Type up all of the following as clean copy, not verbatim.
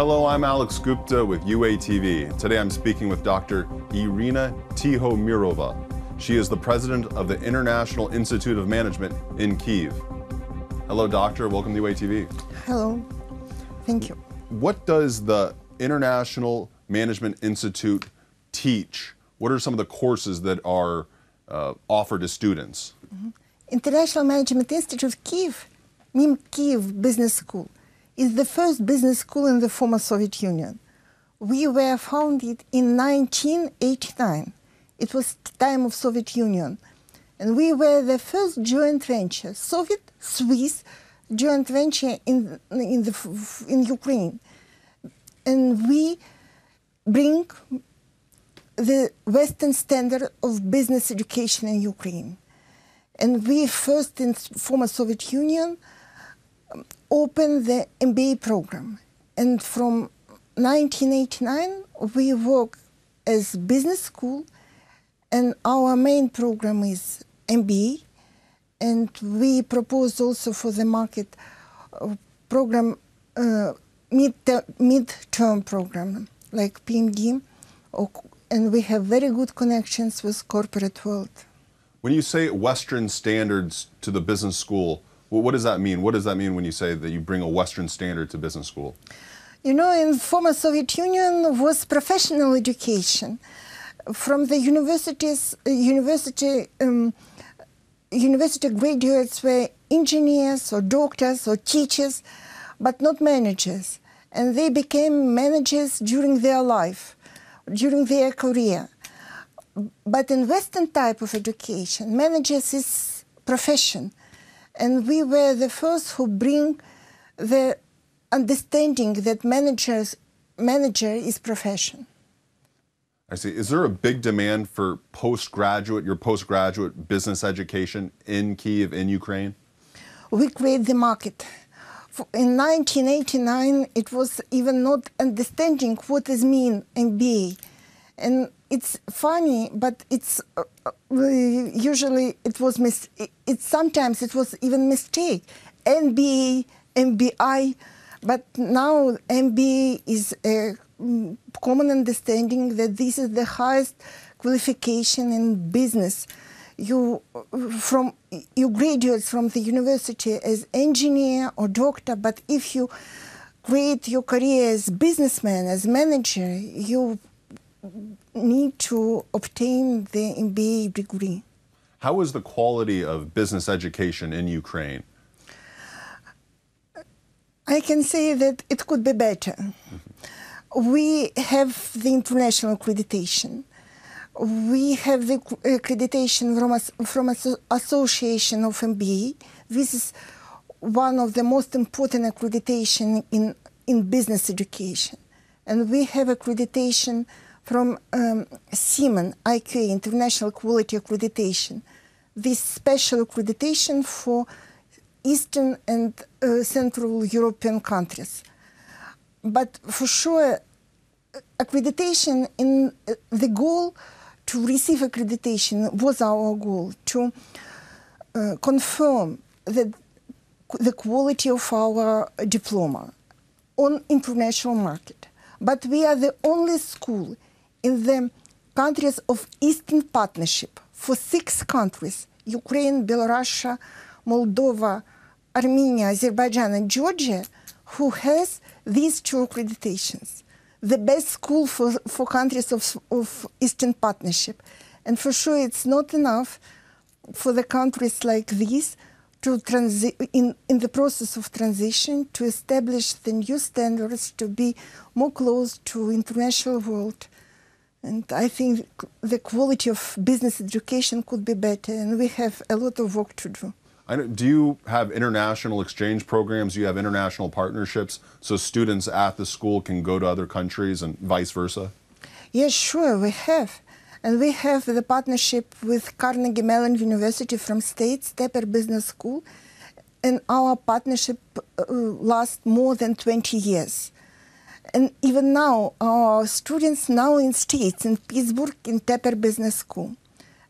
Hello, I'm Alex Gupta with UATV. Today I'm speaking with Dr. Iryna Tykhomyrova. She is the president of the International Institute of Management in Kyiv. Hello, doctor. Welcome to UATV. Hello. Thank you. What does the International Management Institute teach? What are some of the courses that are offered to students? International Management Institute of Kyiv, MIM Kyiv Business School, is the first business school in the former Soviet Union. We were founded in 1989. It was the time of Soviet Union. And we were the first joint venture, Soviet-Swiss joint venture in Ukraine. And we bring the Western standard of business education in Ukraine. And we first in former Soviet Union opened the MBA program. And from 1989, we work as business school, and our main program is MBA. And we propose also for the market program, mid-term program, like PMD, and we have very good connections with corporate world. When you say Western standards to the business school, what does that mean? What does that mean when you say that you bring a Western standard to business school? You know, in former Soviet Union was professional education. From the universities, university graduates were engineers or doctors or teachers, but not managers. And they became managers during their life, during their career. But in Western type of education, managers is profession. And we were the first who bring the understanding that manager is profession. I see. Is there a big demand for your postgraduate business education in Kyiv, in Ukraine? We create the market. In 1989, it was even not understanding what does mean MBA. And it's funny, but it's usually sometimes it was even mistake. MBA, MBI, but now MBA is a common understanding that this is the highest qualification in business. You graduate from the university as engineer or doctor, but if you create your career as businessman, as manager, you need to obtain the MBA degree. How is the quality of business education in Ukraine? I can say that it could be better. We have the international accreditation. We have the accreditation from Association of MBA. This is one of the most important accreditation in business education. And we have accreditation from Siemens, IQA, International Quality Accreditation. This special accreditation for Eastern and Central European countries. But for sure, accreditation in the goal to receive accreditation was our goal, to confirm the quality of our diploma on international market. But we are the only school in the countries of Eastern Partnership for 6 countries, Ukraine, Belarus, Moldova, Armenia, Azerbaijan, and Georgia, who has these 2 accreditations. The best school for countries of Eastern Partnership. And for sure it's not enough for the countries like these to in the process of transition to establish the new standards, to be more close to international world. And I think the quality of business education could be better, and we have a lot of work to do. Do you have international exchange programs? Do you have international partnerships so students at the school can go to other countries and vice versa? Yes, sure, we have. And we have the partnership with Carnegie Mellon University from States, Tepper Business School. And our partnership lasts more than 20 years. And even now, our students now in States, in Pittsburgh, in Tepper Business School.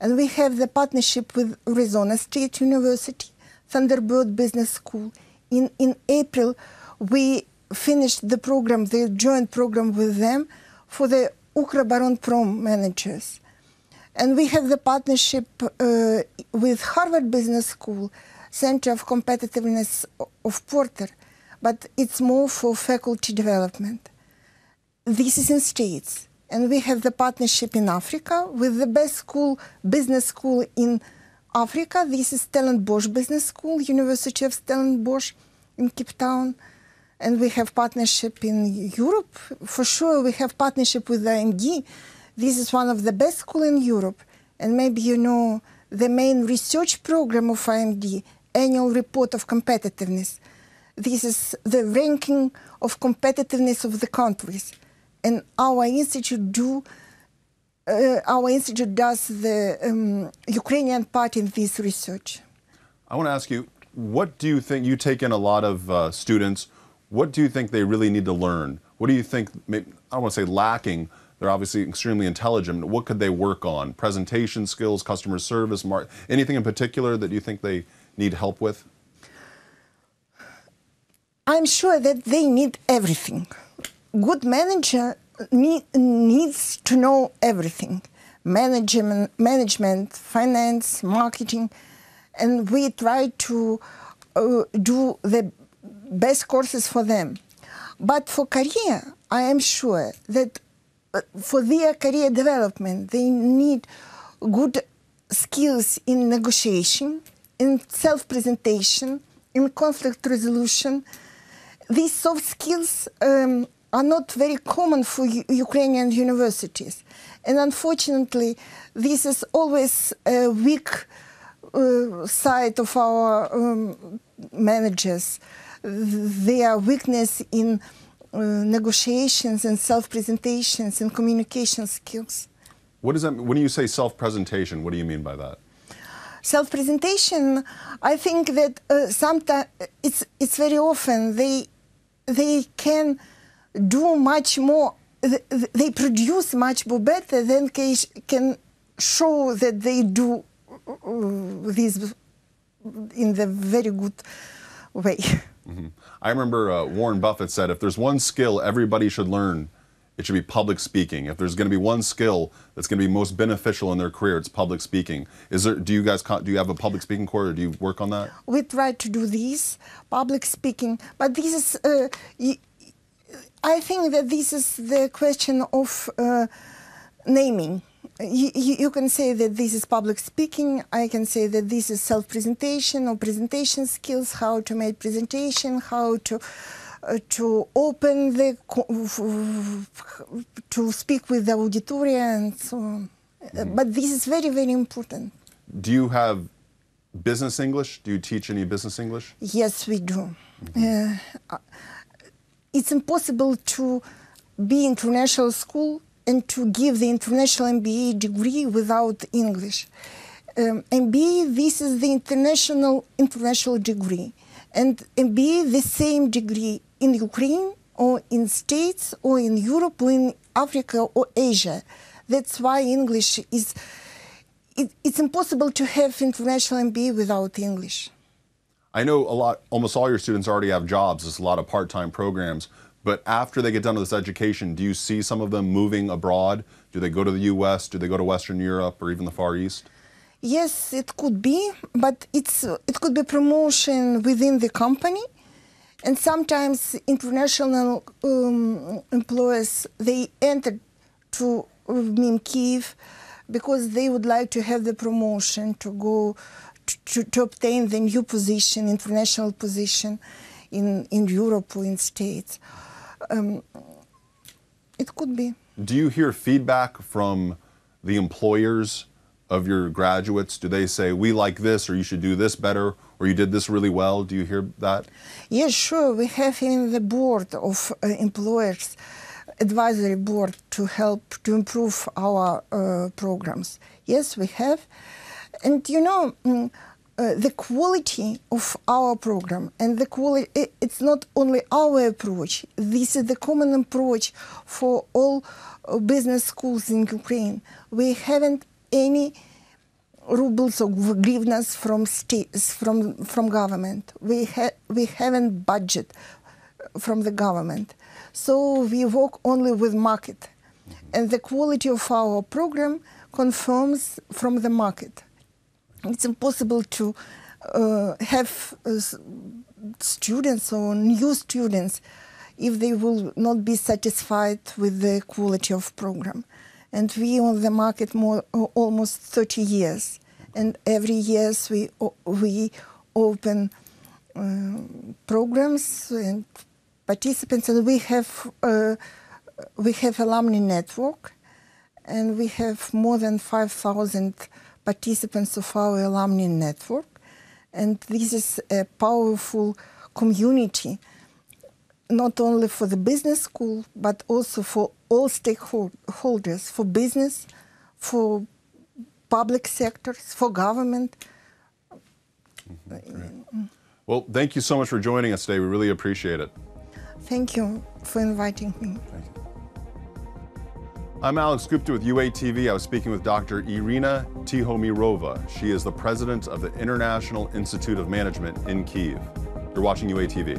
And we have the partnership with Arizona State University, Thunderbird Business School. In April, we finished the program, the joint program with them for the Ukroboronprom managers. And we have the partnership with Harvard Business School, Center of Competitiveness of Porter, but it's more for faculty development. This is in States. And we have the partnership in Africa with the best school, business school in Africa. This is Stellenbosch Business School, University of Stellenbosch in Cape Town. And we have partnership in Europe. For sure, we have partnership with the IMD. This is one of the best schools in Europe. And maybe you know the main research program of IMD, Annual Report of Competitiveness. This is the ranking of competitiveness of the countries. And our institute does the Ukrainian part in this research. I want to ask you, what do you think, you take in a lot of students, what do you think they really need to learn? What do you think, I don't want to say lacking, they're obviously extremely intelligent. What could they work on? Presentation skills, customer service, anything in particular that you think they need help with? I'm sure that they need everything. Good manager needs to know everything. Management, finance, marketing. And we try to do the best courses for them. But for career, I am sure that for their career development, they need good skills in negotiation, in self-presentation, in conflict resolution. These soft skills are not very common for Ukrainian universities. And unfortunately, this is always a weak side of our managers. Their weakness in negotiations and self-presentations and communication skills. What does that mean? When you say self-presentation, what do you mean by that? Self-presentation, I think that sometimes it's very often they can do much more, they produce much more better than can show that they do this in the very good way. Mm-hmm. I remember Warren Buffett said, if there's one skill everybody should learn, it should be public speaking. If there's going to be one skill that's going to be most beneficial in their career, it's public speaking. Do you have a public speaking course, or do you work on that? We try to do this, public speaking, but this is, I think that this is the question of naming. You can say that this is public speaking. I can say that this is self-presentation or presentation skills, how to make presentation, how to open to speak with the auditorium and so on. Mm-hmm. But this is very, very important. Do you have business English? Do you teach any business English? Yes, we do. Mm-hmm. It's impossible to be in international school and to give the international MBA degree without English. MBA, this is the international degree. And MBA, the same degree in Ukraine or in States or in Europe or in Africa or Asia. That's why English is, it's impossible to have international MBA without English. I know almost all your students already have jobs. There's a lot of part-time programs. But after they get done with this education, do you see some of them moving abroad? Do they go to the US? Do they go to Western Europe or even the Far East? Yes, it could be, but it could be promotion within the company. And sometimes international employers, they enter to Kyiv because they would like to have the promotion to go to obtain the new position, international position in Europe or in States. It could be. Do you hear feedback from the employers of your graduates? Do they say, we like this, or you should do this better, or you did this really well? Do you hear that? Yes, sure. We have in the board of employers, advisory board to help to improve our programs. Yes, we have. And you know, the quality of our program and the quality, it's not only our approach, this is the common approach for all business schools in Ukraine. We haven't any rubles or hryvnias from states, from government. We haven't budget from the government. So we work only with market. And the quality of our program confirms from the market. It's impossible to have students or new students if they will not be satisfied with the quality of program. And we on the market almost 30 years. And every year we open programs and participants, and we have alumni network, and we have more than 5,000 participants of our alumni network. And this is a powerful community, not only for the business school, but also for all stakeholders, for business, for public sectors, for government. Well, thank you so much for joining us today. We really appreciate it. Thank you for inviting me. Thank you. I'm Alex Gupta with UATV. I was speaking with Dr. Iryna Tykhomyrova. She is the president of the International Institute of Management in Kyiv. You're watching UATV.